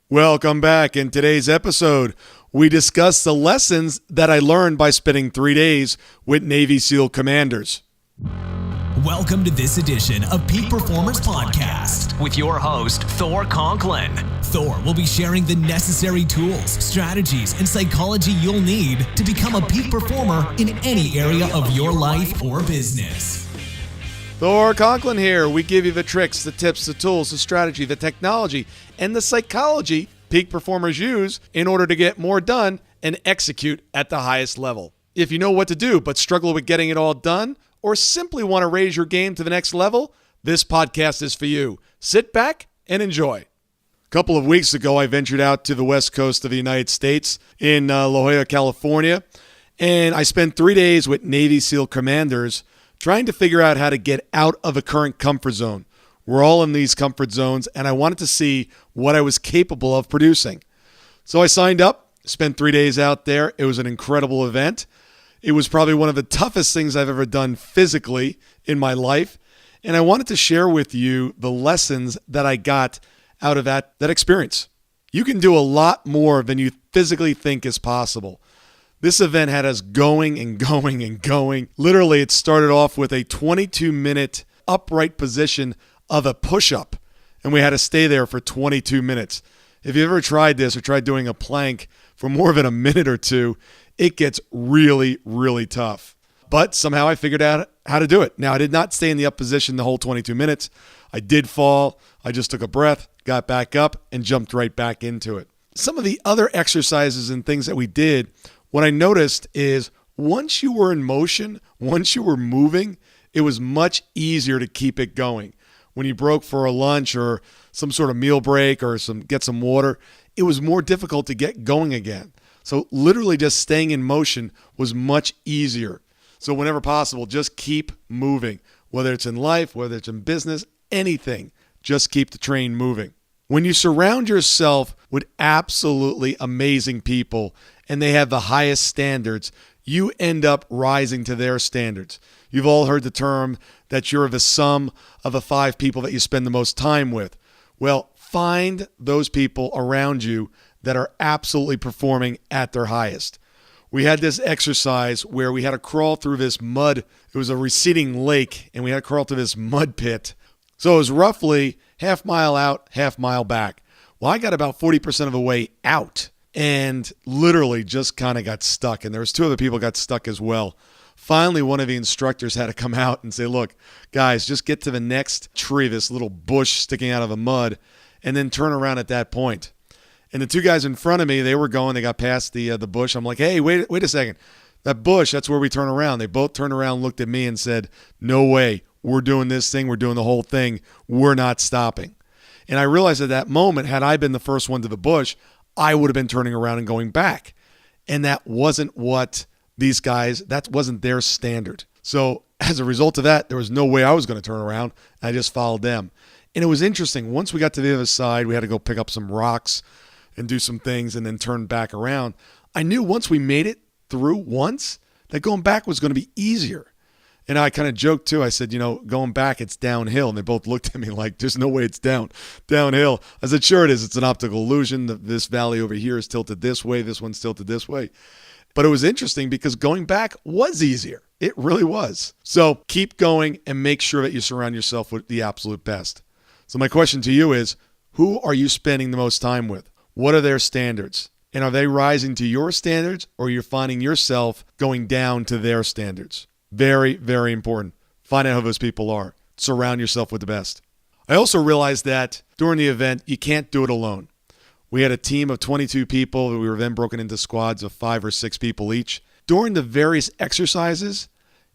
Welcome back. In today's episode, we discuss the lessons that I learned by spending 3 days with Navy SEAL commanders. Welcome to this edition of Peak Performance Podcast with your host, Thor Conklin. Thor will be sharing the necessary tools, strategies, and psychology you'll need to become a peak performer in any area of your life or business. Thor Conklin here. We give you the tricks, the tips, the tools, the strategy, the technology, and the psychology peak performers use in order to get more done and execute at the highest level. If you know what to do but struggle with getting it all done, or simply want to raise your game to the next level, this podcast is for you. Sit back and enjoy. A couple of weeks ago, I ventured out to the west coast of the United States in La Jolla, California, and I spent 3 days with Navy SEAL commanders trying to figure out how to get out of a current comfort zone. We're all in these comfort zones, and I wanted to see what I was capable of producing. So I signed up, spent 3 days out there. It was an incredible event. It was probably one of the toughest things I've ever done physically in my life, and I wanted to share with you the lessons that I got out of that experience. You can do a lot more than you physically think is possible. This event had us going and going and going. Literally, it started off with a 22-minute upright position of a push-up, and we had to stay there for 22 minutes. If you ever tried this or tried doing a plank for more than a minute or two, it gets really, really tough. But somehow I figured out how to do it. Now, I did not stay in the up position the whole 22 minutes. I did fall. I just took a breath, got back up, and jumped right back into it. Some of the other exercises and things that we did, what I noticed is once you were in motion, once you were moving, it was much easier to keep it going. When you broke for a lunch or some sort of meal break or get some water, it was more difficult to get going again. So literally just staying in motion was much easier. So whenever possible, just keep moving. Whether it's in life, whether it's in business, anything, just keep the train moving. When you surround yourself with absolutely amazing people and they have the highest standards, you end up rising to their standards. You've all heard the term that you're the sum of the 5 people that you spend the most time with. Well, find those people around you that are absolutely performing at their highest. We had this exercise where we had to crawl through this mud. It was a receding lake, and we had to crawl through this mud pit. So it was roughly half mile out, half mile back. Well, I got about 40% of the way out and literally just kind of got stuck. And there was 2 other people got stuck as well. Finally, one of the instructors had to come out and say, look, guys, just get to the next tree, this little bush sticking out of the mud, and then turn around at that point. And the 2 guys in front of me, they were going, they got past the bush. I'm like, hey, wait a second. That bush, that's where we turn around. They both turned around, looked at me and said, no way. We're doing this thing. We're doing the whole thing. We're not stopping. And I realized at that moment, had I been the first one to the bush, I would have been turning around and going back. And that wasn't what these guys, that wasn't their standard. So as a result of that, there was no way I was going to turn around. I just followed them. And it was interesting. Once we got to the other side, we had to go pick up some rocks and do some things and then turn back around. I knew once we made it through once, that going back was going to be easier. And I kind of joked too. I said, going back, it's downhill. And they both looked at me like, there's no way it's downhill. I said, sure it is. It's an optical illusion. This valley over here is tilted this way. This one's tilted this way. But it was interesting because going back was easier. It really was. So keep going and make sure that you surround yourself with the absolute best. So my question to you is, who are you spending the most time with? What are their standards? And are they rising to your standards, or you're finding yourself going down to their standards? Very, very important. Find out who those people are. Surround yourself with the best. I also realized that during the event, you can't do it alone. We had a team of 22 people. We were then broken into squads of 5 or 6 people each. During the various exercises,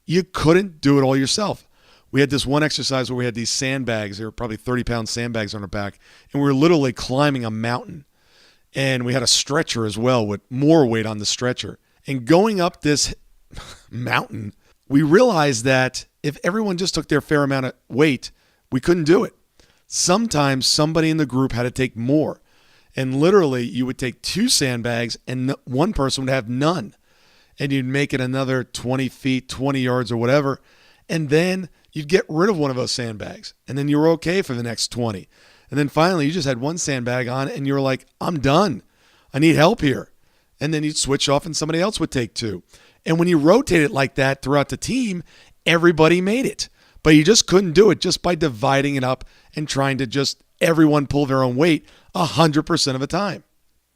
you couldn't do it all yourself. We had this one exercise where we had these sandbags. They were probably 30-pound sandbags on our back, and we were literally climbing a mountain. And we had a stretcher as well with more weight on the stretcher. And going up this mountain, we realized that if everyone just took their fair amount of weight, we couldn't do it. Sometimes somebody in the group had to take more. And literally, you would take 2 sandbags and one person would have none. And you'd make it another 20 feet, 20 yards or whatever. And then you'd get rid of one of those sandbags. And then you were okay for the next 20. And then finally, you just had one sandbag on and you were like, I'm done. I need help here. And then you'd switch off and somebody else would take two. And when you rotate it like that throughout the team, everybody made it. But you just couldn't do it just by dividing it up and trying to just everyone pull their own weight 100% of the time.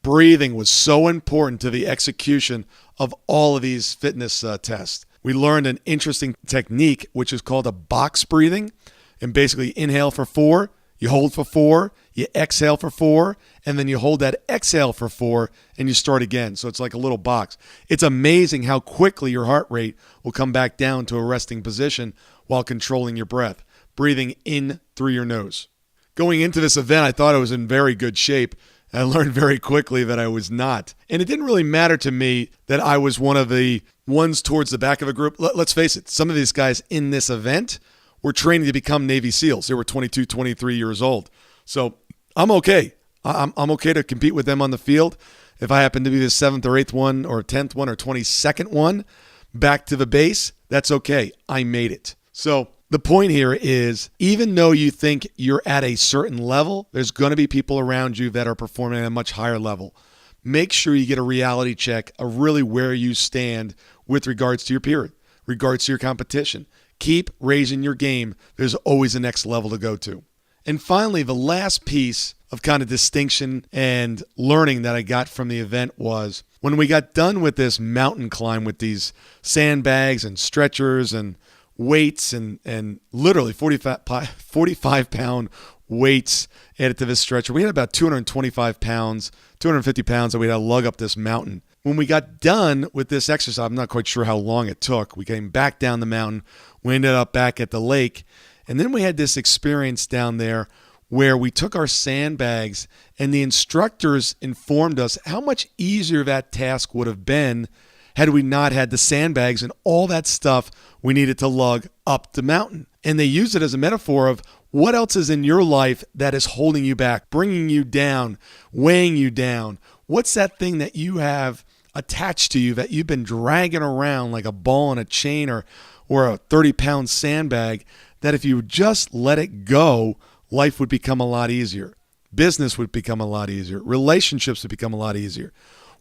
Breathing was so important to the execution of all of these fitness tests. We learned an interesting technique, which is called a box breathing. And basically inhale for 4, you hold for 4, you exhale for 4, and then you hold that exhale for 4, and you start again. So it's like a little box. It's amazing how quickly your heart rate will come back down to a resting position while controlling your breath, breathing in through your nose. Going into this event, I thought I was in very good shape. I learned very quickly that I was not. And it didn't really matter to me that I was one of the ones towards the back of a group. Let's face it, some of these guys in this event were training to become Navy SEALs. They were 22, 23 years old. So I'm okay. I'm okay to compete with them on the field. If I happen to be the 7th or 8th one or 10th one or 22nd one back to the base, that's okay. I made it. So the point here is, even though you think you're at a certain level, there's going to be people around you that are performing at a much higher level. Make sure you get a reality check of really where you stand with regards to your peer, regards to your competition. Keep raising your game. There's always a next level to go to. And finally, the last piece of kind of distinction and learning that I got from the event was when we got done with this mountain climb with these sandbags and stretchers and weights and literally 45-pound weights added to this stretcher. We had about 225 pounds, 250 pounds that we had to lug up this mountain. When we got done with this exercise, I'm not quite sure how long it took. We came back down the mountain. We ended up back at the lake. And then we had this experience down there where we took our sandbags and the instructors informed us how much easier that task would have been had we not had the sandbags and all that stuff we needed to lug up the mountain. And they used it as a metaphor of what else is in your life that is holding you back, bringing you down, weighing you down. What's that thing that you have attached to you that you've been dragging around like a ball on a chain or a 30-pound sandbag that if you just let it go, life would become a lot easier. Business would become a lot easier. Relationships would become a lot easier.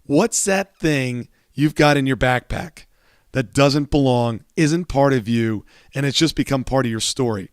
What's that thing you've got in your backpack that doesn't belong, isn't part of you, and it's just become part of your story?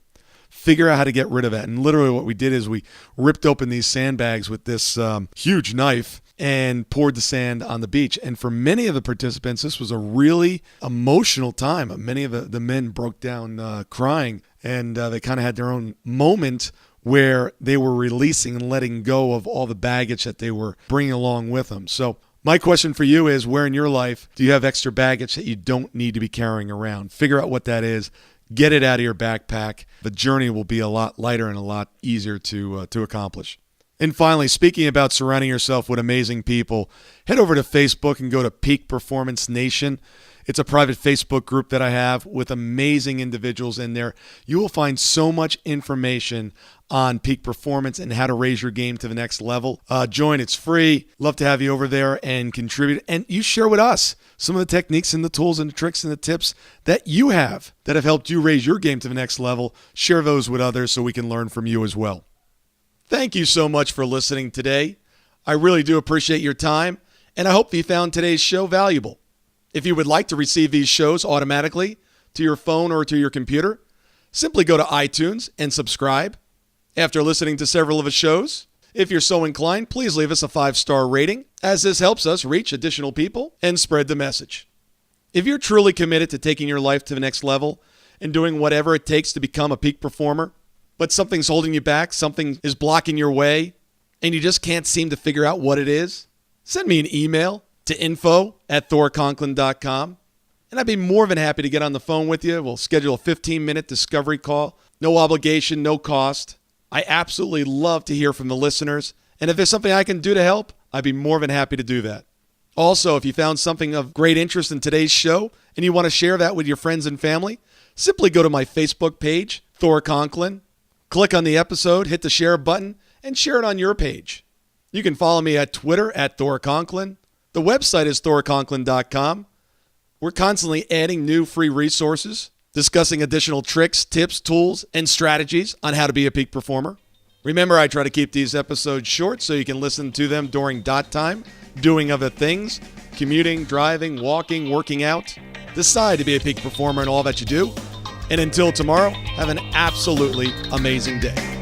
Figure out how to get rid of that. And literally what we did is we ripped open these sandbags with this huge knife and poured the sand on the beach. And for many of the participants, this was a really emotional time. Many of the men broke down crying, and they kind of had their own moment where they were releasing and letting go of all the baggage that they were bringing along with them. So my question for you is, where in your life do you have extra baggage that you don't need to be carrying around? Figure out what that is. Get it out of your backpack. The journey will be a lot lighter and a lot easier to accomplish. And finally, speaking about surrounding yourself with amazing people, head over to Facebook and go to Peak Performance Nation. It's a private Facebook group that I have with amazing individuals in there. You will find so much information on peak performance and how to raise your game to the next level. Join, it's free. Love to have you over there and contribute. And you share with us some of the techniques and the tools and the tricks and the tips that you have that have helped you raise your game to the next level. Share those with others so we can learn from you as well. Thank you so much for listening today. I really do appreciate your time, and I hope you found today's show valuable. If you would like to receive these shows automatically to your phone or to your computer, simply go to iTunes and subscribe. After listening to several of the shows, if you're so inclined, please leave us a 5-star rating, as this helps us reach additional people and spread the message. If you're truly committed to taking your life to the next level and doing whatever it takes to become a peak performer, but something's holding you back, something is blocking your way, and you just can't seem to figure out what it is, send me an email to info@thorconklin.com, and I'd be more than happy to get on the phone with you. We'll schedule a 15-minute discovery call. No obligation, no cost. I absolutely love to hear from the listeners, and if there's something I can do to help, I'd be more than happy to do that. Also, if you found something of great interest in today's show and you want to share that with your friends and family, simply go to my Facebook page, Thor Conklin. Click on the episode, hit the share button, and share it on your page. You can follow me at Twitter at Thor Conklin. The website is thorconklin.com. We're constantly adding new free resources, discussing additional tricks, tips, tools, and strategies on how to be a peak performer. Remember, I try to keep these episodes short so you can listen to them during dot time, doing other things, commuting, driving, walking, working out. Decide to be a peak performer in all that you do. And until tomorrow, have an absolutely amazing day.